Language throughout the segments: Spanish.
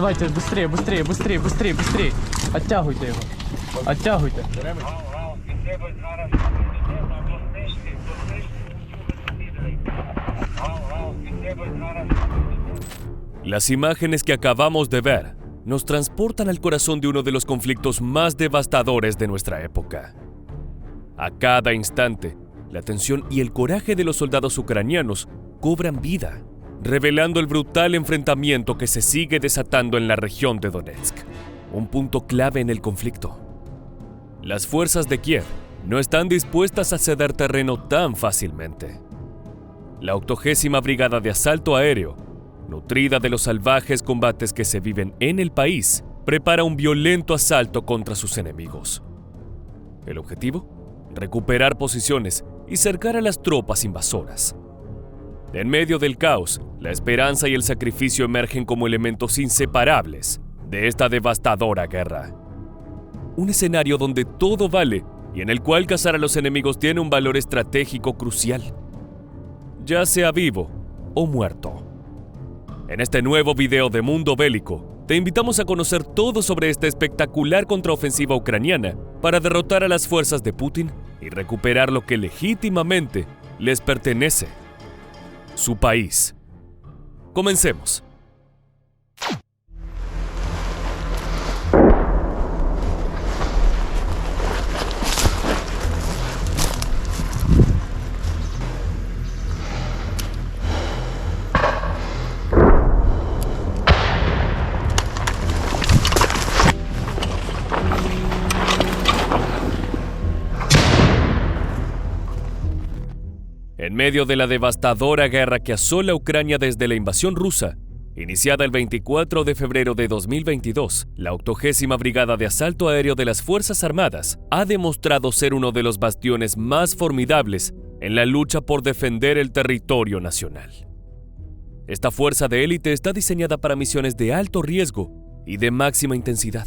давайте, быстрее, быстрее, быстрее, быстрее, быстрее. Оттягуйте його. Оттягуйте. Las imágenes que acabamos de ver nos transportan al corazón de uno de los conflictos más devastadores de nuestra época. A cada instante, la tensión y el coraje de los soldados ucranianos cobran vida, revelando el brutal enfrentamiento que se sigue desatando en la región de Donetsk, un punto clave en el conflicto. Las fuerzas de Kiev no están dispuestas a ceder terreno tan fácilmente. La 80ª Brigada de Asalto Aéreo, nutrida de los salvajes combates que se viven en el país, prepara un violento asalto contra sus enemigos. ¿El objetivo? Recuperar posiciones y cercar a las tropas invasoras. En medio del caos, la esperanza y el sacrificio emergen como elementos inseparables de esta devastadora guerra. Un escenario donde todo vale y en el cual cazar a los enemigos tiene un valor estratégico crucial, ya sea vivo o muerto. En este nuevo video de Mundo Bélico, te invitamos a conocer todo sobre esta espectacular contraofensiva ucraniana para derrotar a las fuerzas de Putin y recuperar lo que legítimamente les pertenece: su país. Comencemos. En medio de la devastadora guerra que asola Ucrania desde la invasión rusa, iniciada el 24 de febrero de 2022, la 80ª Brigada de Asalto Aéreo de las Fuerzas Armadas ha demostrado ser uno de los bastiones más formidables en la lucha por defender el territorio nacional. Esta fuerza de élite está diseñada para misiones de alto riesgo y de máxima intensidad.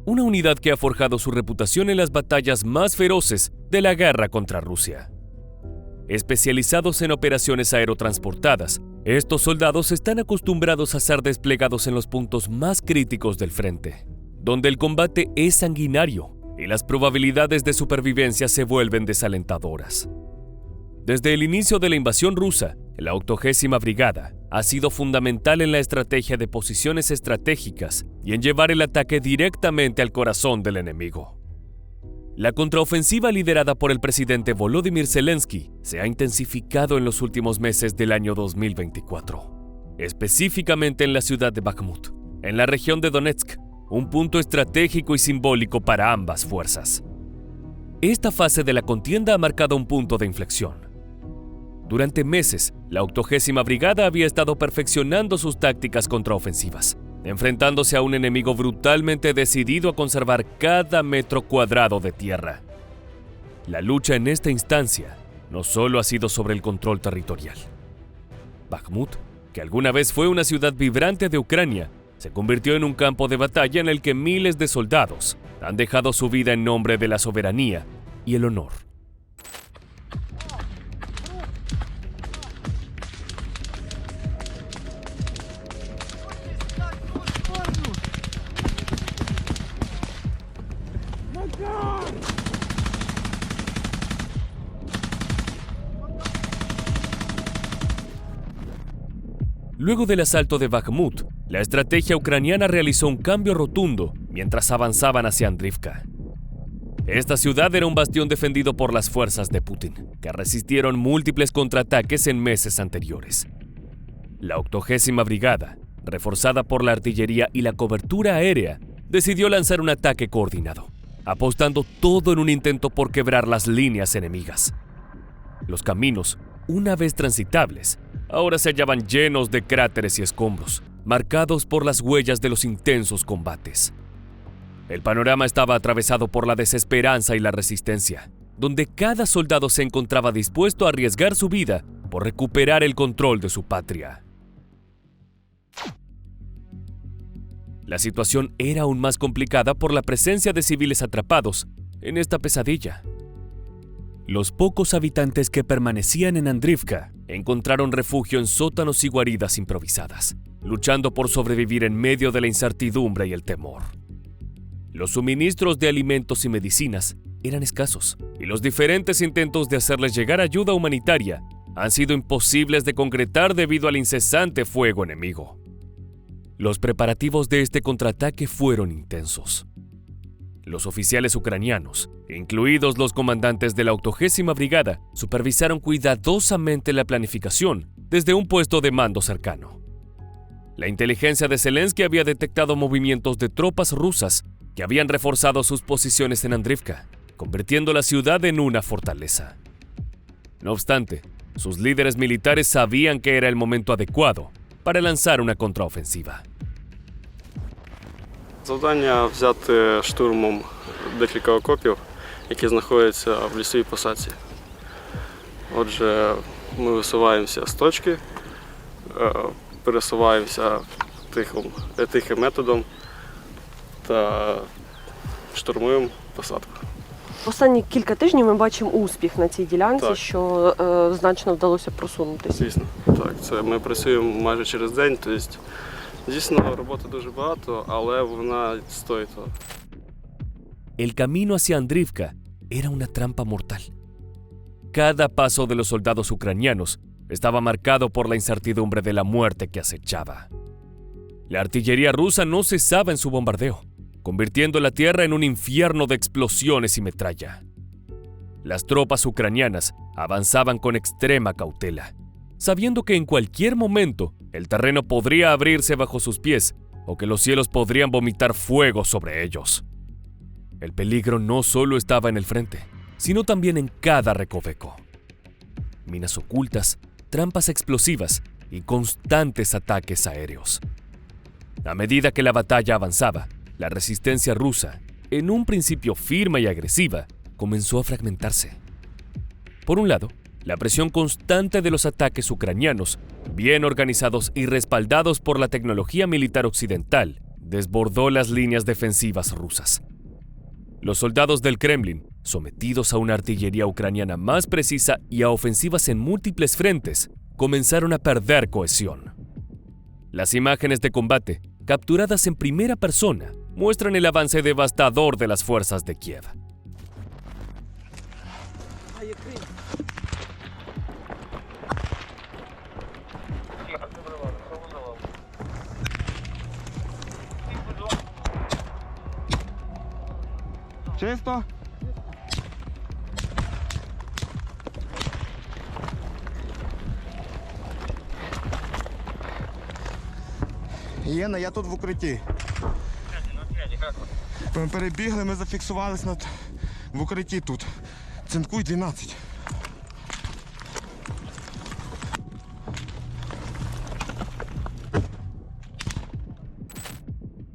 Una unidad que ha forjado su reputación en las batallas más feroces de la guerra contra Rusia. Especializados en operaciones aerotransportadas, estos soldados están acostumbrados a ser desplegados en los puntos más críticos del frente, donde el combate es sanguinario y las probabilidades de supervivencia se vuelven desalentadoras. Desde el inicio de la invasión rusa, la 80ª Brigada ha sido fundamental en la estrategia de posiciones estratégicas y en llevar el ataque directamente al corazón del enemigo. La contraofensiva liderada por el presidente Volodymyr Zelensky se ha intensificado en los últimos meses del año 2024, específicamente en la ciudad de Bakhmut, en la región de Donetsk, un punto estratégico y simbólico para ambas fuerzas. Esta fase de la contienda ha marcado un punto de inflexión. Durante meses, la 80ª Brigada había estado perfeccionando sus tácticas contraofensivas, enfrentándose a un enemigo brutalmente decidido a conservar cada metro cuadrado de tierra. La lucha en esta instancia no solo ha sido sobre el control territorial. Bakhmut, que alguna vez fue una ciudad vibrante de Ucrania, se convirtió en un campo de batalla en el que miles de soldados han dejado su vida en nombre de la soberanía y el honor. Luego del asalto de Bakhmut, la estrategia ucraniana realizó un cambio rotundo mientras avanzaban hacia Andrivka. Esta ciudad era un bastión defendido por las fuerzas de Putin, que resistieron múltiples contraataques en meses anteriores. La 80ª Brigada, reforzada por la artillería y la cobertura aérea, decidió lanzar un ataque coordinado, apostando todo en un intento por quebrar las líneas enemigas. Los caminos, una vez transitables, ahora se hallaban llenos de cráteres y escombros, marcados por las huellas de los intensos combates. El panorama estaba atravesado por la desesperanza y la resistencia, donde cada soldado se encontraba dispuesto a arriesgar su vida por recuperar el control de su patria. La situación era aún más complicada por la presencia de civiles atrapados en esta pesadilla. Los pocos habitantes que permanecían en Andrivka encontraron refugio en sótanos y guaridas improvisadas, luchando por sobrevivir en medio de la incertidumbre y el temor. Los suministros de alimentos y medicinas eran escasos, y los diferentes intentos de hacerles llegar ayuda humanitaria han sido imposibles de concretar debido al incesante fuego enemigo. Los preparativos de este contraataque fueron intensos. Los oficiales ucranianos, incluidos los comandantes de la 80ª Brigada, supervisaron cuidadosamente la planificación desde un puesto de mando cercano. La inteligencia de Zelensky había detectado movimientos de tropas rusas que habían reforzado sus posiciones en Andrivka, convirtiendo la ciudad en una fortaleza. No obstante, sus líderes militares sabían que era el momento adecuado para lanzar una contraofensiva. Завдання взяти штурмом декілька окопів, які знаходяться в лісовій посадці. Отже, ми висуваємося з точки, пересуваємося тихим методом та штурмуємо посадку. Останні кілька тижнів ми бачимо успіх на цій ділянці, Так. що значно вдалося просунутися. Звісно, так. Це ми працюємо майже через день, тобто дійсно роботи дуже багато, але вона стоїть того. El camino hacia Andrivka era una trampa mortal. Cada paso de los soldados ucranianos estaba marcado por la incertidumbre de la muerte que acechaba. La artillería rusa no cesaba en su bombardeo, convirtiendo la tierra en un infierno de explosiones y metralla. Las tropas ucranianas avanzaban con extrema cautela, sabiendo que en cualquier momento el terreno podría abrirse bajo sus pies o que los cielos podrían vomitar fuego sobre ellos. El peligro no solo estaba en el frente, sino también en cada recoveco. Minas ocultas, trampas explosivas y constantes ataques aéreos. A medida que la batalla avanzaba, la resistencia rusa, en un principio firme y agresiva, comenzó a fragmentarse. Por un lado, la presión constante de los ataques ucranianos, bien organizados y respaldados por la tecnología militar occidental, desbordó las líneas defensivas rusas. Los soldados del Kremlin, sometidos a una artillería ucraniana más precisa y a ofensivas en múltiples frentes, comenzaron a perder cohesión. Las imágenes de combate, capturadas en primera persona, muestran el avance devastador de las fuerzas de Kiev. Чисто? Єна, я тут в укритті. Ми перебігли, ми зафіксувались в укритті тут. Цинкуй 12.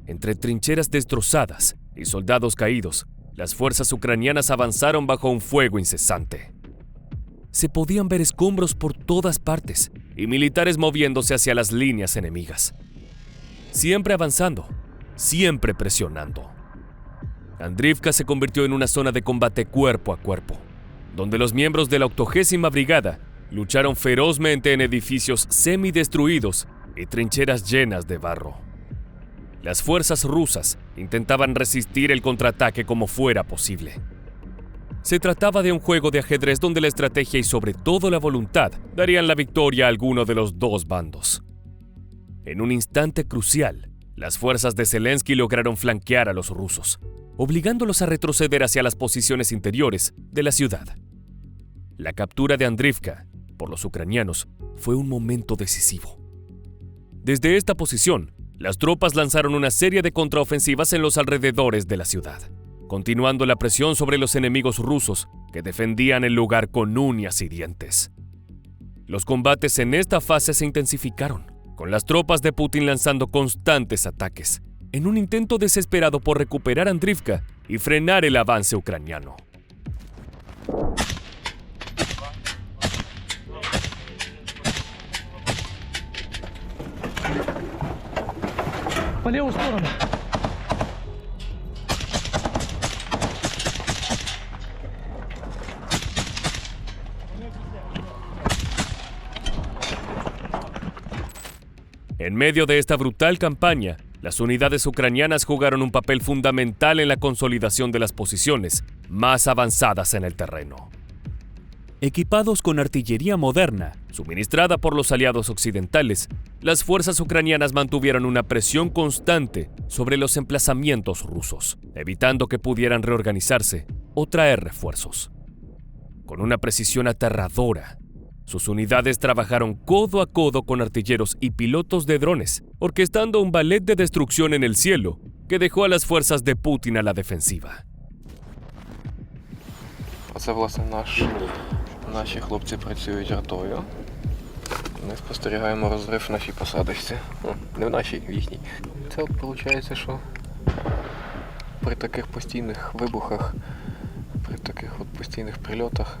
Entre trincheras destrozadas y soldados caídos, las fuerzas ucranianas avanzaron bajo un fuego incesante. Se podían ver escombros por todas partes y militares moviéndose hacia las líneas enemigas. Siempre avanzando, siempre presionando. Andrivka se convirtió en una zona de combate cuerpo a cuerpo, donde los miembros de la 80ª Brigada lucharon ferozmente en edificios semidestruidos y trincheras llenas de barro. Las fuerzas rusas intentaban resistir el contraataque como fuera posible. Se trataba de un juego de ajedrez donde la estrategia y sobre todo la voluntad darían la victoria a alguno de los dos bandos. En un instante crucial, las fuerzas de Zelensky lograron flanquear a los rusos, obligándolos a retroceder hacia las posiciones interiores de la ciudad. La captura de Andrivka por los ucranianos fue un momento decisivo. Desde esta posición, las tropas lanzaron una serie de contraofensivas en los alrededores de la ciudad, continuando la presión sobre los enemigos rusos que defendían el lugar con uñas y dientes. Los combates en esta fase se intensificaron, con las tropas de Putin lanzando constantes ataques, en un intento desesperado por recuperar Andrivka y frenar el avance ucraniano. По левую сторону. En medio de esta brutal campaña, las unidades ucranianas jugaron un papel fundamental en la consolidación de las posiciones más avanzadas en el terreno. Equipados con artillería moderna, suministrada por los aliados occidentales, las fuerzas ucranianas mantuvieron una presión constante sobre los emplazamientos rusos, evitando que pudieran reorganizarse o traer refuerzos. Con una precisión aterradora, sus unidades trabajaron codo a codo con artilleros y pilotos de drones, orquestando un ballet de destrucción en el cielo que dejó a las fuerzas de Putin a la defensiva. Оце, власне, наші хлопці працюють артою. Ми спостерігаємо розрив в нашій посадочці. Ну, не в нашій, в їхній. Це от виходить, що при таких постійних вибухах, при таких от постійних прильотах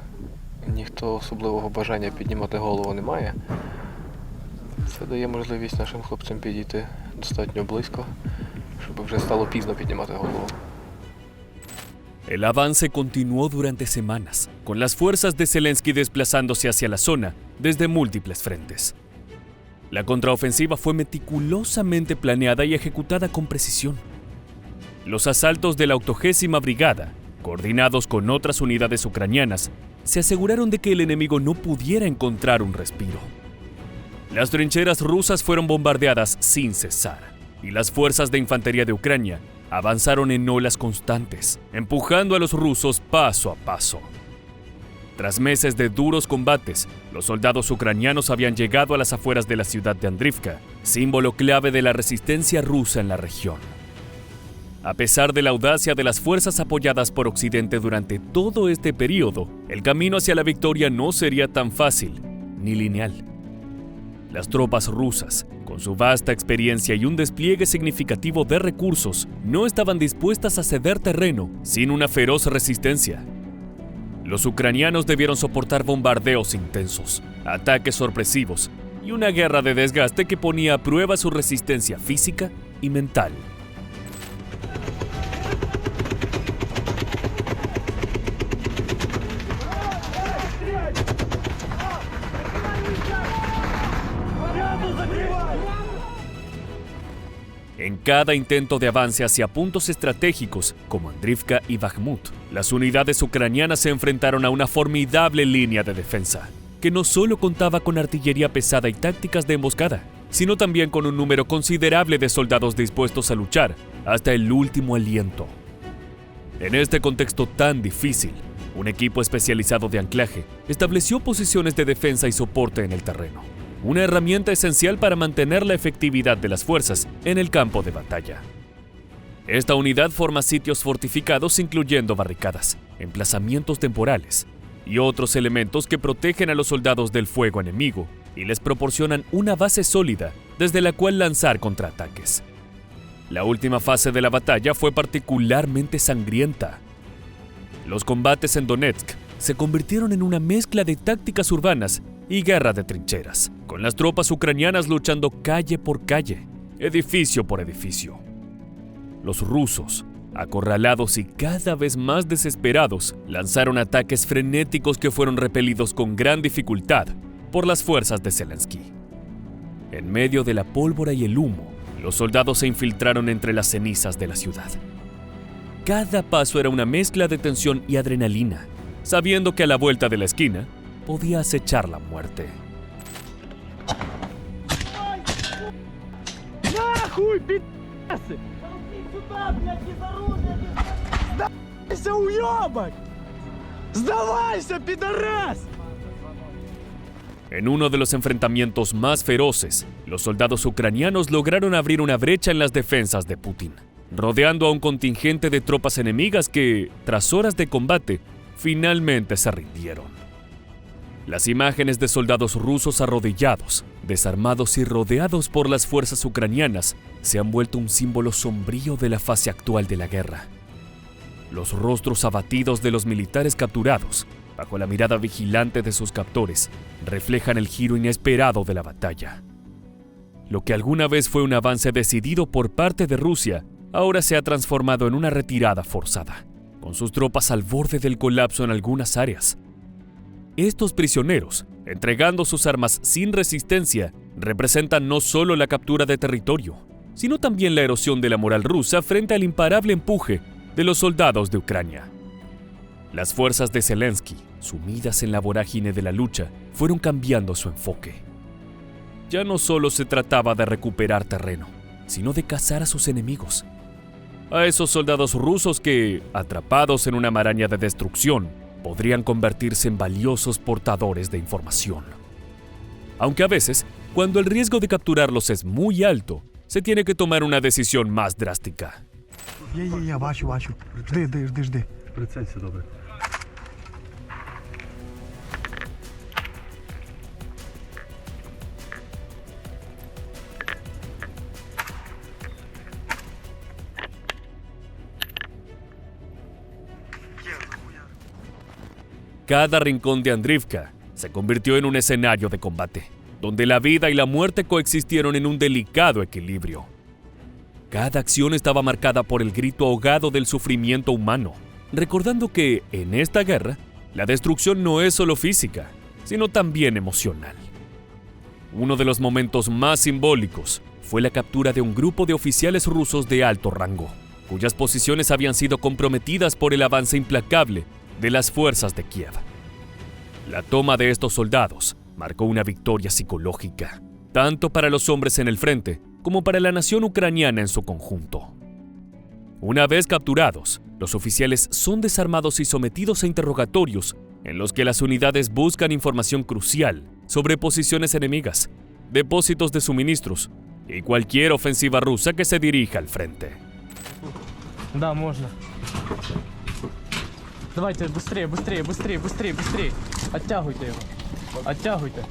ніхто особливого бажання піднімати голову не має. Це дає можливість нашим хлопцям підійти достатньо близько, щоб вже стало пізно піднімати голову. El avance continuó durante semanas, con las fuerzas de Zelensky desplazándose hacia la zona desde múltiples frentes. La contraofensiva fue meticulosamente planeada y ejecutada con precisión. Los asaltos de la 80ª Brigada, coordinados con otras unidades ucranianas, se aseguraron de que el enemigo no pudiera encontrar un respiro. Las trincheras rusas fueron bombardeadas sin cesar, y las fuerzas de infantería de Ucrania avanzaron en olas constantes, empujando a los rusos paso a paso. Tras meses de duros combates, los soldados ucranianos habían llegado a las afueras de la ciudad de Andrivka, símbolo clave de la resistencia rusa en la región. A pesar de la audacia de las fuerzas apoyadas por Occidente durante todo este periodo, el camino hacia la victoria no sería tan fácil ni lineal. Las tropas rusas, con su vasta experiencia y un despliegue significativo de recursos, no estaban dispuestas a ceder terreno sin una feroz resistencia. Los ucranianos debieron soportar bombardeos intensos, ataques sorpresivos y una guerra de desgaste que ponía a prueba su resistencia física y mental. En cada intento de avance hacia puntos estratégicos como Andrivka y Bakhmut, las unidades ucranianas se enfrentaron a una formidable línea de defensa, que no solo contaba con artillería pesada y tácticas de emboscada, sino también con un número considerable de soldados dispuestos a luchar hasta el último aliento. En este contexto tan difícil, un equipo especializado de anclaje estableció posiciones de defensa y soporte en el terreno, una herramienta esencial para mantener la efectividad de las fuerzas en el campo de batalla. Esta unidad forma sitios fortificados incluyendo barricadas, emplazamientos temporales y otros elementos que protegen a los soldados del fuego enemigo y les proporcionan una base sólida desde la cual lanzar contraataques. La última fase de la batalla fue particularmente sangrienta. Los combates en Donetsk se convirtieron en una mezcla de tácticas urbanas y guerra de trincheras, con las tropas ucranianas luchando calle por calle, edificio por edificio. Los rusos, acorralados y cada vez más desesperados, lanzaron ataques frenéticos que fueron repelidos con gran dificultad por las fuerzas de Zelensky. En medio de la pólvora y el humo, los soldados se infiltraron entre las cenizas de la ciudad. Cada paso era una mezcla de tensión y adrenalina, sabiendo que a la vuelta de la esquina podía acechar la muerte. Нахуй, пи***сы! Сюда, блядь, из оружия! Сдавайся, уёбок! Сдавайся, пидорас! En uno de los enfrentamientos más feroces, los soldados ucranianos lograron abrir una brecha en las defensas de Putin, rodeando a un contingente de tropas enemigas que, tras horas de combate, finalmente se rindieron. Las imágenes de soldados rusos arrodillados, desarmados y rodeados por las fuerzas ucranianas se han vuelto un símbolo sombrío de la fase actual de la guerra. Los rostros abatidos de los militares capturados, bajo la mirada vigilante de sus captores, reflejan el giro inesperado de la batalla. Lo que alguna vez fue un avance decidido por parte de Rusia, ahora se ha transformado en una retirada forzada, con sus tropas al borde del colapso en algunas áreas. Estos prisioneros, entregando sus armas sin resistencia, representan no solo la captura de territorio, sino también la erosión de la moral rusa frente al imparable empuje de los soldados de Ucrania. Las fuerzas de Zelensky, sumidas en la vorágine de la lucha, fueron cambiando su enfoque. Ya no solo se trataba de recuperar terreno, sino de cazar a sus enemigos. A esos soldados rusos que, atrapados en una maraña de destrucción, podrían convertirse en valiosos portadores de información. Aunque a veces, cuando el riesgo de capturarlos es muy alto, se tiene que tomar una decisión más drástica. Я бачу. Жди. Прицелься добре. Cada rincón de Andrivka se convirtió en un escenario de combate, donde la vida y la muerte coexistieron en un delicado equilibrio. Cada acción estaba marcada por el grito ahogado del sufrimiento humano, recordando que, en esta guerra, la destrucción no es solo física, sino también emocional. Uno de los momentos más simbólicos fue la captura de un grupo de oficiales rusos de alto rango, cuyas posiciones habían sido comprometidas por el avance implacable de las fuerzas de Kiev. La toma de estos soldados marcó una victoria psicológica, tanto para los hombres en el frente como para la nación ucraniana en su conjunto. Una vez capturados, los oficiales son desarmados y sometidos a interrogatorios en los que las unidades buscan información crucial sobre posiciones enemigas, depósitos de suministros y cualquier ofensiva rusa que se dirija al frente. Да, можно. Давайте, быстрее. Оттягуйте його. Оттягуйте.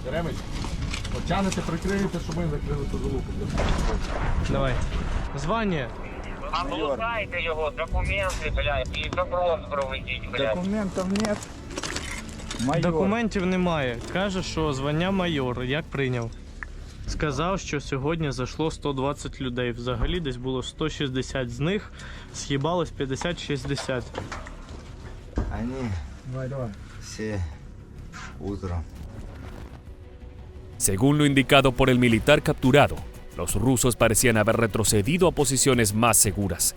Тягнете, прикриєте, щоб ми закрили ту залупу. Давай. Звання. Облутайте його, документи, блядь, і допрос проведіть, блядь. Документів нет. Документів немає. Каже, що звання майор. Як прийняв? Сказав, що сьогодні зайшло 120 людей. Взагалі десь було 160 з них. З'їбалось 50-60. Они все утром. Según lo indicado por el militar capturado, los rusos parecían haber retrocedido a posiciones más seguras.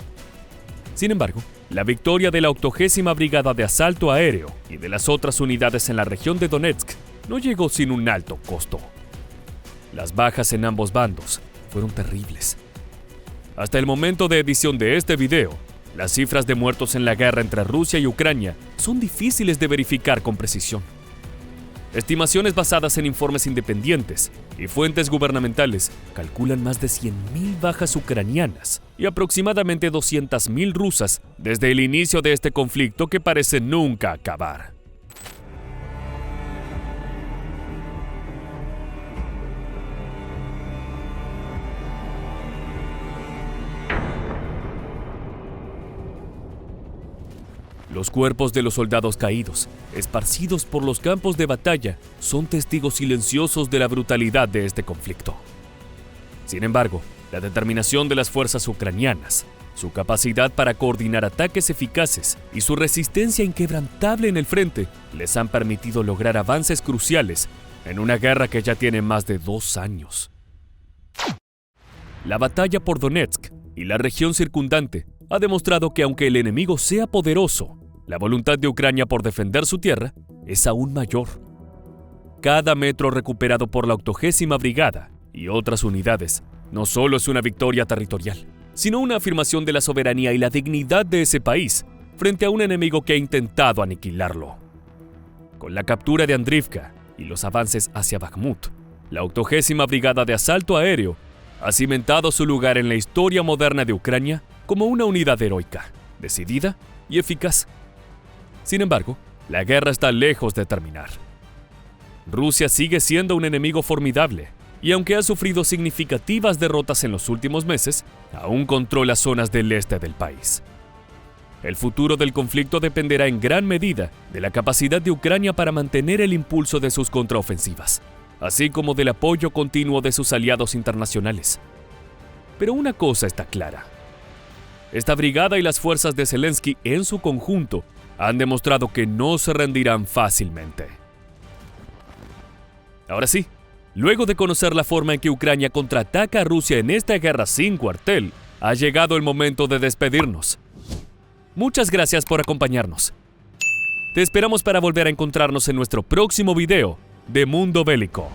Sin embargo, la victoria de la 80ª Brigada de Asalto Aéreo y de las otras unidades en la región de Donetsk no llegó sin un alto costo. Las bajas en ambos bandos fueron terribles. Hasta el momento de edición de este video, las cifras de muertos en la guerra entre Rusia y Ucrania son difíciles de verificar con precisión. Estimaciones basadas en informes independientes y fuentes gubernamentales calculan más de 100.000 bajas ucranianas y aproximadamente 200.000 rusas desde el inicio de este conflicto que parece nunca acabar. Los cuerpos de los soldados caídos, esparcidos por los campos de batalla, son testigos silenciosos de la brutalidad de este conflicto. Sin embargo, la determinación de las fuerzas ucranianas, su capacidad para coordinar ataques eficaces y su resistencia inquebrantable en el frente les han permitido lograr avances cruciales en una guerra que ya tiene más de 2 años. La batalla por Donetsk y la región circundante ha demostrado que aunque el enemigo sea poderoso, la voluntad de Ucrania por defender su tierra es aún mayor. Cada metro recuperado por la 80ª Brigada y otras unidades no solo es una victoria territorial, sino una afirmación de la soberanía y la dignidad de ese país frente a un enemigo que ha intentado aniquilarlo. Con la captura de Andrivka y los avances hacia Bakhmut, la 80ª Brigada de Asalto Aéreo ha cimentado su lugar en la historia moderna de Ucrania como una unidad heroica, decidida y eficaz. Sin embargo, la guerra está lejos de terminar. Rusia sigue siendo un enemigo formidable, y aunque ha sufrido significativas derrotas en los últimos meses, aún controla zonas del este del país. El futuro del conflicto dependerá en gran medida de la capacidad de Ucrania para mantener el impulso de sus contraofensivas, así como del apoyo continuo de sus aliados internacionales. Pero una cosa está clara. Esta brigada y las fuerzas de Zelensky en su conjunto han demostrado que no se rendirán fácilmente. Ahora sí, Luego de conocer la forma en que Ucrania contraataca a Rusia en esta guerra sin cuartel, ha llegado el momento de despedirnos. Muchas gracias por acompañarnos. Te esperamos para volver a encontrarnos en nuestro próximo video de Mundo Bélico.